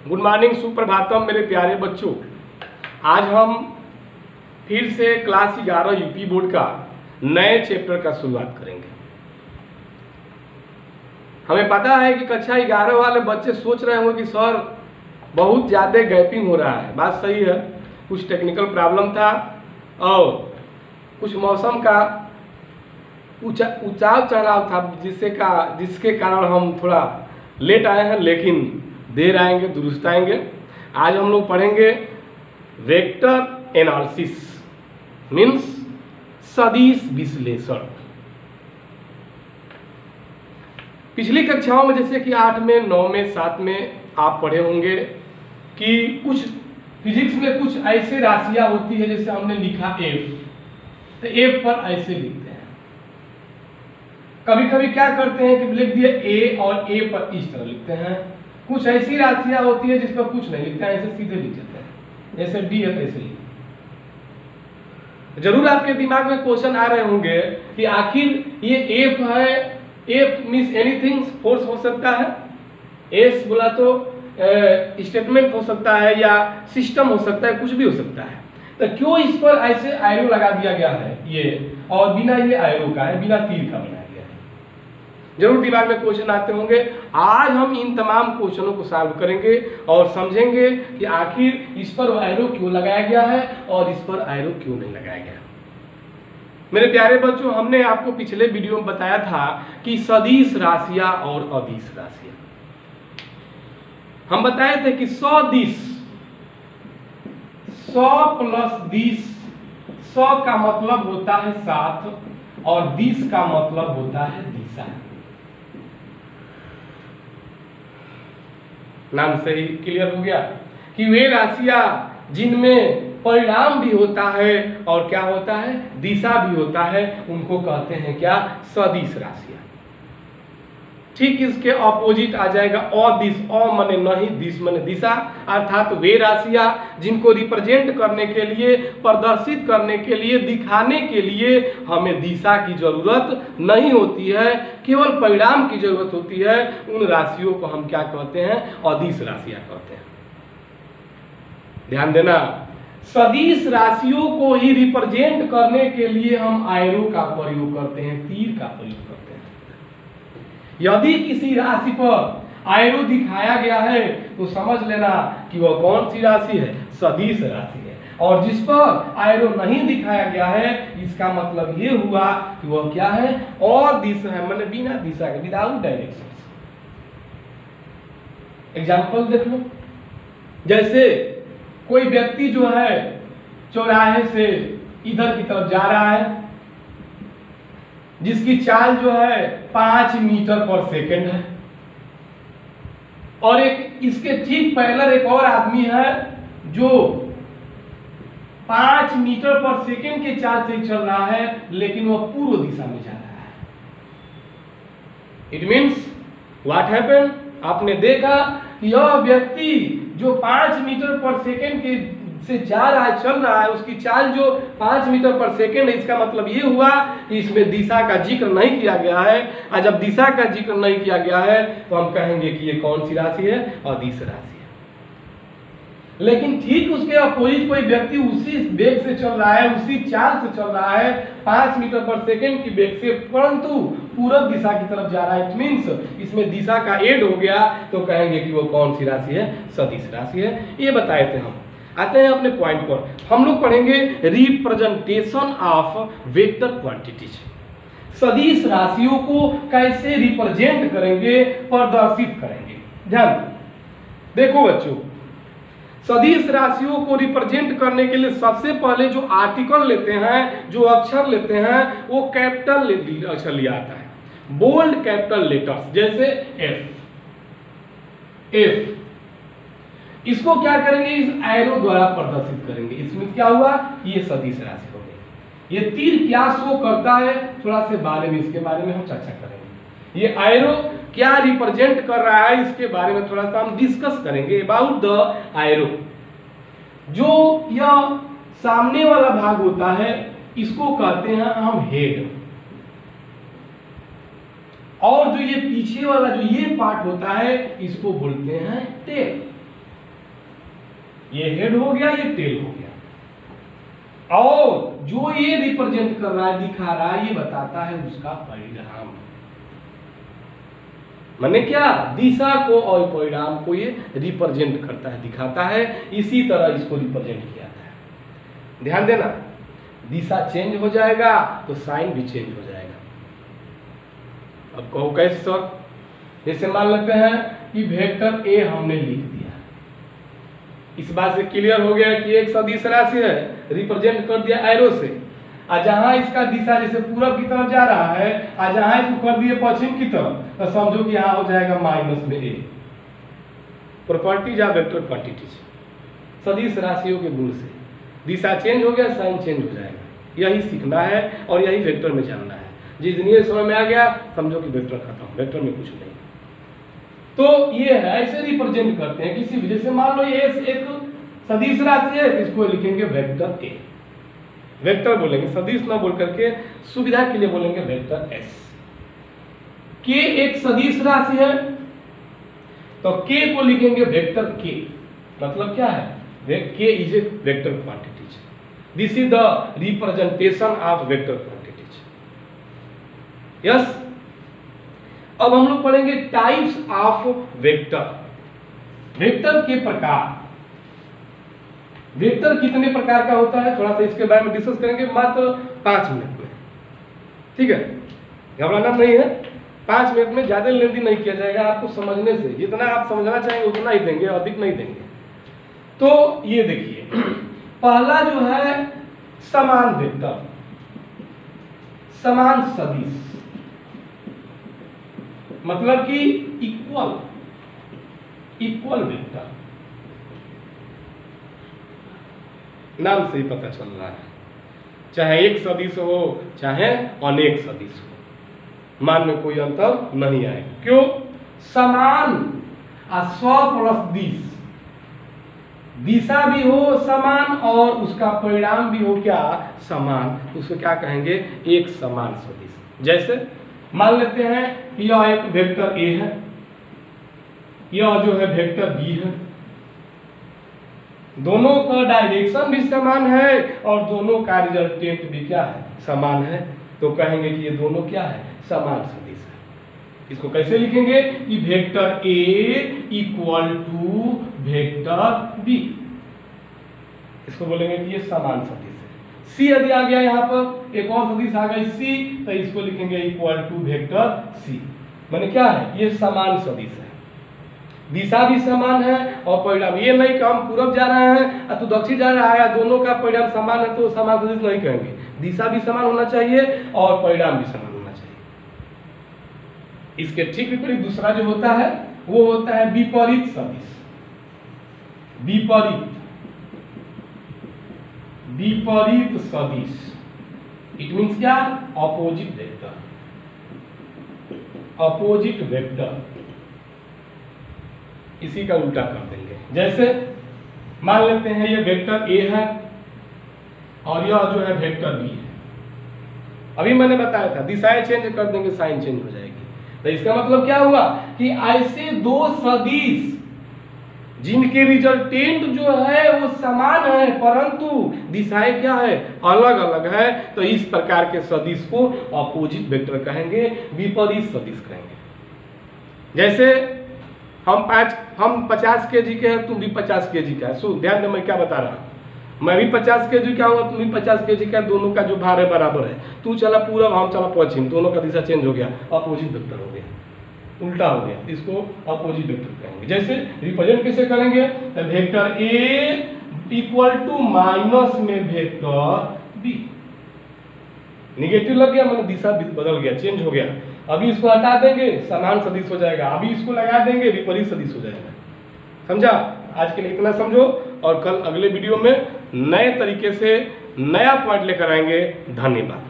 Good morning, Suprabhatam मेरे प्यारे बच्चों। आज हम फिर से क्लास 11 यूपी बोर्ड का नए चैप्टर का शुरुआत करेंगे। हमें पता है कि कक्षा 11 वाले बच्चे सोच रहे होंगे कि सर बहुत ज़्यादा गैपिंग हो रहा है। बात सही है, कुछ टेक्निकल प्रॉब्लम था और कुछ मौसम का उतार चढ़ाव था जिसके कारण हम थोड़ा लेट आए हैं, लेकिन देर आएंगे दुरुस्त आएंगे। आज हम लोग पढ़ेंगे वेक्टर एनालिसिस मीन्स सदिश विश्लेषण। पिछली कक्षाओं में जैसे कि 8 में, 9 में, 7 में आप पढ़े होंगे कि कुछ फिजिक्स में कुछ ऐसे राशियां होती है, जैसे हमने लिखा f, तो f पर ऐसे लिखते हैं। कभी कभी क्या करते हैं कि लिख दिए a और a पर इस तरह लिखते हैं। कुछ ऐसी राशियां होती है जिस पर कुछ नहीं लिखते हैं, ऐसे सीधे लिख देते हैं, जैसे d है ऐसे लिखते हैं। जरूर आपके दिमाग में क्वेश्चन आ रहे होंगे कि आखिर ये f है, f मीन्स एनीथिंग, फोर्स हो सकता है, s बोला तो स्टेटमेंट हो सकता है या सिस्टम हो सकता है, कुछ भी हो सकता है। तो क्यों इस पर ऐसे एरो लगा दिया गया है ये, और बिना ये एरो का है, बिना तीर का बनाया गया है। जरूर दिमाग में क्वेश्चन आते होंगे। आज हम इन तमाम क्वेश्चनों को सॉल्व करेंगे और समझेंगे कि आखिर इस पर एरो क्यों लगाया गया है और इस पर एरो क्यों नहीं लगाया गया। मेरे प्यारे बच्चों, हमने आपको पिछले वीडियो में बताया था कि सदिश राशियां और अदिश राशियां। हम बताए थे कि 100 दिश, 100 प्लस दिश, 100 का मतलब होता है 7 और दिश का मतलब होता है दिशा। नाम से ही क्लियर हो गया कि वे राशियां जिनमें परिणाम भी होता है और क्या होता है, दिशा भी होता है, उनको कहते हैं क्या, सदिश राशियां। ठीक इसके ऑपोजिट आ जाएगा अदिश, अ माने नहीं, दिश माने दिशा, अर्थात वे राशियां जिनको रिप्रेजेंट करने के लिए, प्रदर्शित करने के लिए, दिखाने के लिए हमें दिशा की जरूरत नहीं होती है, केवल परिणाम की जरूरत होती है। उन राशियों को हम क्या कहते हैं, अदिश राशियां कहते हैं। ध्यान देना, सदिश राशियों को ही रिप्रेजेंट करने के लिए हम एरो का प्रयोग करते हैं, तीर का प्रयोग करते हैं। यदि किसी राशि पर एरो दिखाया गया है तो समझ लेना कि वह कौन सी राशि है, सदिश राशि है। और जिस पर एरो नहीं दिखाया गया है, इसका मतलब ये हुआ कि वह क्या है, और दिशा है, मतलब बिना दिशा के, विदाउट डायरेक्शन। एग्जाम्पल देख लो, जैसे कोई व्यक्ति जो है चौराहे से इधर की तरफ जा रहा है, जिसकी चाल जो है 5 मीटर पर सेकंड है, और एक इसके ठीक पैरेलल एक और आदमी है जो 5 मीटर पर सेकंड के चाल से चल रहा है, लेकिन वह पूर्व दिशा में जा रहा है। इट मीन्स व्हाट हैपेंड, आपने देखा कि यह व्यक्ति जो 5 मीटर पर सेकंड के से जा रहा है, चल रहा है, उसकी चाल जो 5 मीटर पर सेकंड है, इसका मतलब ये हुआ कि इसमें दिशा का जिक्र नहीं किया गया है। और जब दिशा का जिक्र नहीं किया गया है तो हम कहेंगे कि ये कौन सी राशि है, अदिश राशि है। लेकिन ठीक उसके अपोजिट कोई व्यक्ति उसी वेग से चल रहा है, उसी चाल से चल रहा है, 5 मीटर पर सेकंड की वेग से, परंतु पूरब दिशा की तरफ जा रहा है। इट मीन्स इसमें दिशा का एड हो गया, तो कहेंगे कि वो कौन सी राशि है, सदिश राशि है। ये बताए थे हम। आते हैं अपने पॉइंट पर। हम लोग पढ़ेंगे रिप्रेजेंटेशन ऑफ वेक्टर क्वांटिटीज। सदिश राशियों को कैसे रिप्रेजेंट करेंगे, प्रदर्शित करेंगे। ध्यान देखो बच्चों, सदिश राशियों को रिप्रेजेंट करने के लिए सबसे पहले जो आर्टिकल लेते हैं, जो अक्षर लेते हैं, वो कैपिटल अक्षर लिया आता है, बोल्ड कैपिटल लेटर्स, जैसे एफ। इसको क्या करेंगे, इस एरो द्वारा प्रदर्शित करेंगे। इसमें क्या हुआ, ये सदिश राशि हो गई। ये तीर क्या शो करता है, थोड़ा से बारे में, इसके बारे में हम चर्चा करेंगे। ये एरो क्या रिप्रेजेंट कर रहा है, इसके बारे में थोड़ा सा हम डिस्कस करेंगे अबाउट द एरो। जो यह सामने वाला भाग होता है, इसको कहते हैं हम हेड, और जो ये पीछे वाला जो ये पार्ट होता है, इसको बोलते हैं टेल। ये हेड हो गया, ये टेल हो गया। और जो ये रिप्रेजेंट कर रहा है, दिखा रहा है, ये बताता है उसका परिणाम। माने क्या, दिशा को और परिणाम को ये रिप्रेजेंट करता है, दिखाता है। इसी तरह इसको रिप्रेजेंट किया जाता है। ध्यान देना, दिशा चेंज हो जाएगा तो साइन भी चेंज हो जाएगा। अब कहो कैसे सर? जैसे मान लेते हैं कि वेक्टर ए हमने लिख दिया, इस बात से क्लियर हो गया कि एक सदिश राशि है, रिप्रेजेंट कर दिया एरो से। और जहां इसका दिशा जैसे पूरब की तरफ जा रहा है, और जहां इसको कर दिए पश्चिम की तरफ, तो समझो कि यहाँ हो जाएगा माइनस में ए। प्रॉपर्टीज ऑफ वेक्टर क्वांटिटीज, सदिश राशियों के गुण से दिशा चेंज हो गया, साइन चेंज हो जाएगा। यही सीखना है और यही वेक्टर में जानना है। जितनी समय में आ गया समझो कि वेक्टर खत्म, वेक्टर में कुछ नहीं। तो ये है, ऐसे रिप्रेजेंट करते हैं किसी भी। जैसे मान लो ये एक सदिश राशि है, इसको लिखेंगे वेक्टर ए, वेक्टर बोलेंगे, सदिश ना बोल करके सुविधा के लिए बोलेंगे वेक्टर एस। के एक सदिश राशि है तो के को लिखेंगे वेक्टर के। मतलब क्या है, के is a vector quantities. This is the representation of vector quantities. Yes, अब हम लोग पढ़ेंगे टाइप्स ऑफ वेक्टर। वेक्टर के प्रकार। वेक्टर कितने प्रकार का होता है, थोड़ा सा इसके बारे में डिस्कस करेंगे मात्र 5 मिनट में। ठीक है, घबराना नहीं है, 5 मिनट में ज्यादा लेंदी नहीं किया जाएगा। आपको समझने से जितना आप समझना चाहेंगे उतना ही देंगे, अधिक नहीं देंगे। तो ये देखिए, पहला जो है समान वेक्टर, समान सदिश, मतलब कि इक्वल वेक्टर। नाम से ही पता चल रहा है, चाहे एक सदिश हो चाहे अनेक सदिश हो, मान में कोई अंतर नहीं आएगा। क्यों? समान और स्व प्लस दिश, दिशा भी हो समान और उसका परिणाम भी हो क्या, समान, उसको क्या कहेंगे, एक समान सदिश। जैसे मान लेते हैं यह एक वेक्टर ए है, यह जो है वेक्टर बी है, दोनों का डायरेक्शन भी समान है और दोनों का रिजल्टेंट भी क्या है, समान है। तो कहेंगे कि ये दोनों क्या है, समान सदिश है। इसको कैसे लिखेंगे कि vector A equal to vector B, इसको बोलेंगे कि ये समान सदिश है। सी यदि आ गया यहाँ पर, एक और सदिश आ गई सी, तो इसको लिखेंगे इक्वल टू वेक्टर सी। माने क्या है, ये समान सदिश है, दिशा भी समान है और परिणाम। ये नहीं कि हम पूरब जा रहे हैं तो दक्षिण जा रहा है, दोनों का परिणाम समान है तो समान सदिश नहीं कहेंगे। दिशा भी समान होना चाहिए और परिणाम भी समान होना चाहिए। इसके ठीक विपरीत दूसरा जो होता है वो होता है विपरीत सदिश। विपरीत सदिश, इट मीन्स क्या, अपोजिट वेक्टर, अपोजिट वेक्टर, इसी का उल्टा कर देंगे। जैसे मान लेते हैं ये वेक्टर ए है और यह जो है वेक्टर बी है। अभी मैंने बताया था दिशाएं चेंज कर देंगे, साइन चेंज हो जाएगी। तो इसका मतलब क्या हुआ कि ऐसे दो सदिश जिनके रिजल्टेंट जो है वो समान है परंतु दिशाएं क्या है, अलग अलग है, तो इस प्रकार के सदिश को अपोजिट वेक्टर कहेंगे, विपरीत सदिश कहेंगे। जैसे हम 50 kg के हैं, तुम भी 50 kg का है। सो ध्यान दे, मैं क्या बता रहा हूँ, मैं भी 50 kg का हूँ, तुम भी 50 kg का, दोनों का जो भार है बराबर है। तू चला पूरब, हम चला पश्चिम, दोनों का दिशा चेंज हो गया, अपोजिट वेक्टर हो गया, उल्टा हो गया, इसको अपोजिट वेक्टर कहेंगे। जैसे रिप्रेजेंट कैसे करेंगे, तो vector A equal to minus में वेक्टर बी, निगेटिव लग गया मतलब दिशा बदल गया, चेंज हो गया। अभी इसको हटा देंगे, समान सदिश हो जाएगा, अभी इसको लगा देंगे, विपरीत सदिश हो जाएगा। समझा? आज के लिए इतना समझो और कल अगले वीडियो में नए तरीके से नया पॉइंट लेकर आएंगे। धन्यवाद।